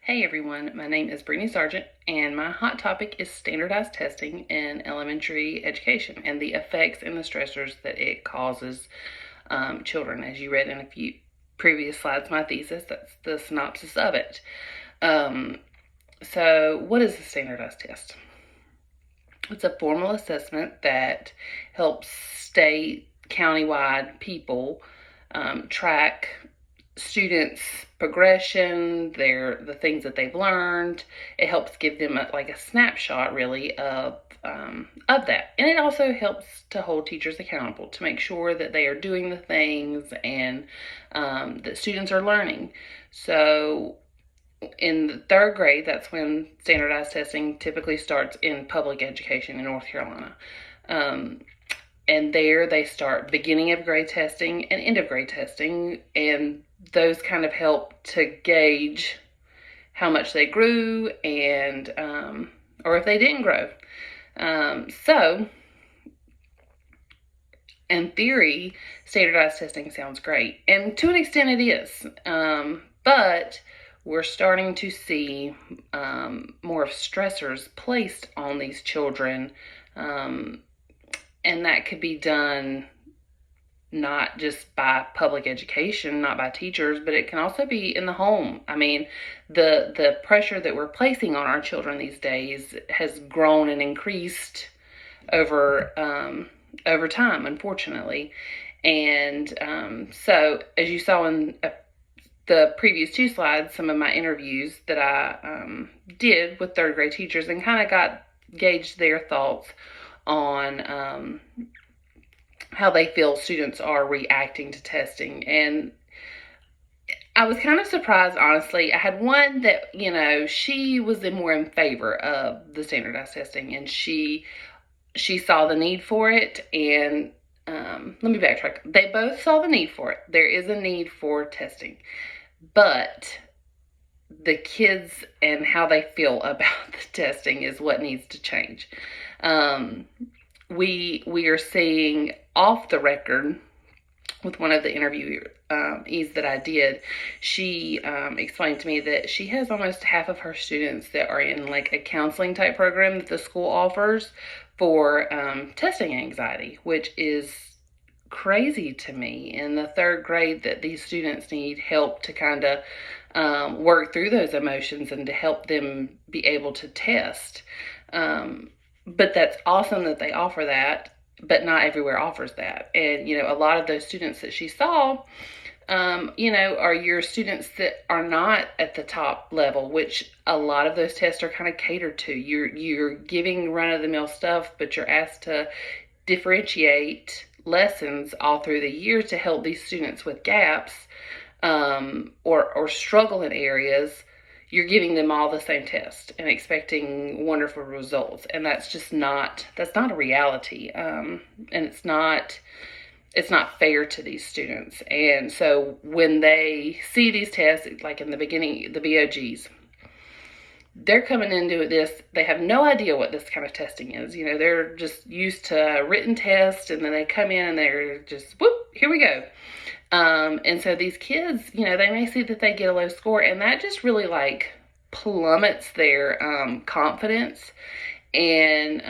Hey everyone, my name is Brittany Sargent, and my hot topic is standardized testing in elementary education and the effects and the stressors that it causes children. As you read in a few previous slides, my thesis, that's the synopsis of it. So what is the standardized test? It's a formal assessment that helps state, countywide people track students' progression, the things that they've learned. It helps give them a snapshot, really, of that, and it also helps to hold teachers accountable to make sure that they are doing the things and that students are learning. So in the third grade, that's when standardized testing typically starts in public education in North Carolina. And there they start beginning of grade testing and end of grade testing, and those kind of help to gauge how much they grew and or if they didn't grow. So in theory, standardized testing sounds great, and to an extent it is, but we're starting to see more of stressors placed on these children, and that could be done not just by public education, not by teachers, but it can also be in the home. I mean, the pressure that we're placing on our children these days has grown and increased over time, unfortunately. And so, as you saw in the previous two slides, some of my interviews that I did with third grade teachers, and kind of gauged their thoughts on how they feel students are reacting to testing. And I was kind of surprised, honestly. I had one that, she was more in favor of the standardized testing, and she saw the need for it. And let me backtrack. They both saw the need for it. There is a need for testing, but the kids and how they feel about the testing is what needs to change. We are seeing off the record with one of the interviewees that I did. She explained to me that she has almost half of her students that are in like a counseling type program that the school offers for testing anxiety, which is crazy to me in the third grade, that these students need help to kind of work through those emotions and to help them be able to test. But that's awesome that they offer that, but not everywhere offers that. And, a lot of those students that she saw, are your students that are not at the top level, which a lot of those tests are kind of catered to. You're giving run-of-the-mill stuff, but you're asked to differentiate lessons all through the year to help these students with gaps or struggle in areas. You're giving them all the same test and expecting wonderful results, and that's not a reality, and it's not fair to these students. And so when they see these tests, like in the beginning, the BOGs, they're coming into this, they have no idea what this kind of testing is. They're just used to written tests, and then they come in and they're just, whoop, here we go. And so these kids, they may see that they get a low score, and that just really plummets their confidence, and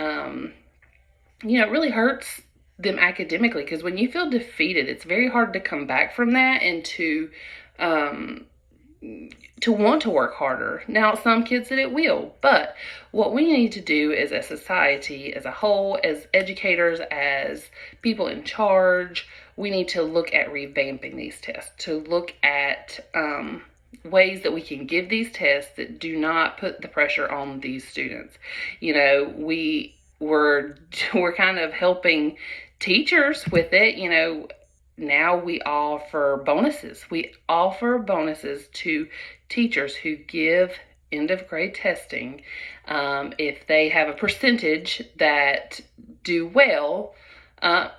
it really hurts them academically, because when you feel defeated, it's very hard to come back from that and to want to work harder. Now, some kids that it will, but what we need to do is, as society as a whole, as educators, as people in charge, we need to look at revamping these tests, to look at ways that we can give these tests that do not put the pressure on these students. We're kind of helping teachers with it. Now we offer bonuses. We offer bonuses to teachers who give end of grade testing. If they have a percentage that do well,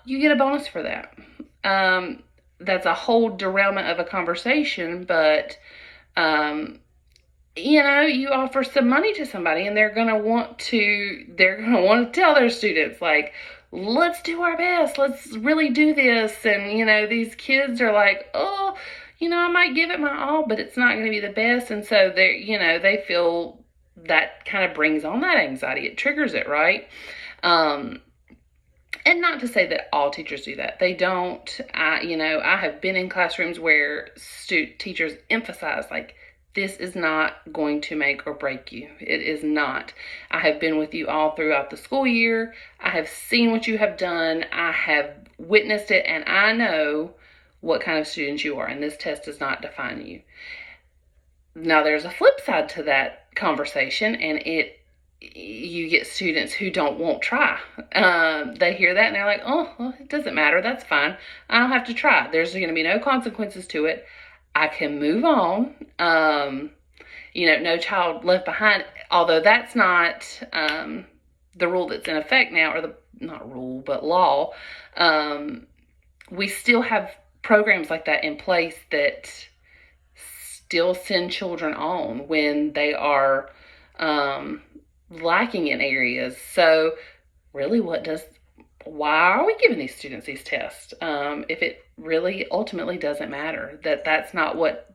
you get a bonus for that. That's a whole derailment of a conversation, but you offer some money to somebody, and they're gonna want to tell their students, like, let's do our best, let's really do this. And these kids are like, oh, I might give it my all, but it's not going to be the best. And so they feel that kind of brings on that anxiety. It triggers it, right? And not to say that all teachers do that. They don't. I have been in classrooms where teachers emphasize, like, this is not going to make or break you. It is not. I have been with you all throughout the school year. I have seen what you have done. I have witnessed it, and I know what kind of student you are, and this test does not define you. Now, there's a flip side to that conversation, and you get students who won't try. They hear that and they're like, oh, well, it doesn't matter. That's fine. I don't have to try. There's going to be no consequences to it. I can move on. No child left behind, although that's not the rule that's in effect now, or not rule, but law. We still have programs like that in place that still send children on when they are lacking in areas. So really, why are we giving these students these tests if it really ultimately doesn't matter? That's not what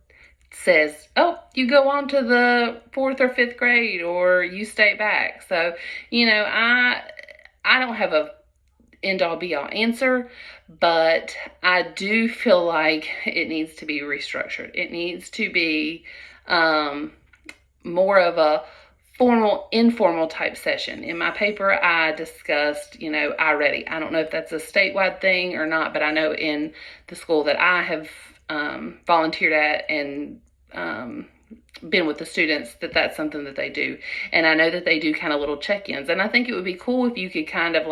says, oh, you go on to the 4th or 5th grade, or you stay back. So I don't have a end all be all answer, but I do feel like it needs to be restructured. It needs to be more of a formal, informal type session. In my paper, I discussed, iReady. I don't know if that's a statewide thing or not, but I know in the school that I have volunteered at and been with the students, that's something that they do. And I know that they do kind of little check-ins. And I think it would be cool if you could kind of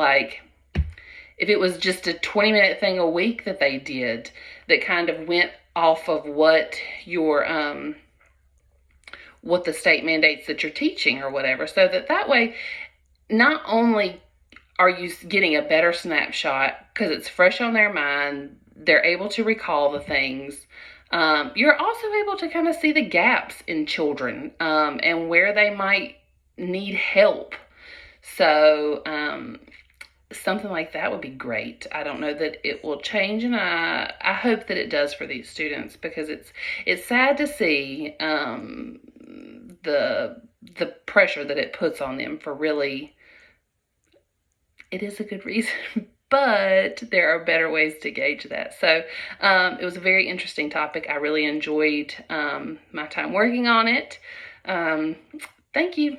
if it was just a 20-minute thing a week that they did that kind of went off of what what the state mandates that you're teaching or whatever, so that way, not only are you getting a better snapshot because it's fresh on their mind, they're able to recall the things, you're also able to kind of see the gaps in children and where they might need help. So something like that would be great. I don't know that it will change, and I hope that it does for these students, because it's sad to see the pressure that it puts on them for really. It is a good reason, but there are better ways to gauge that. So it was a very interesting topic. I really enjoyed my time working on it. Thank you.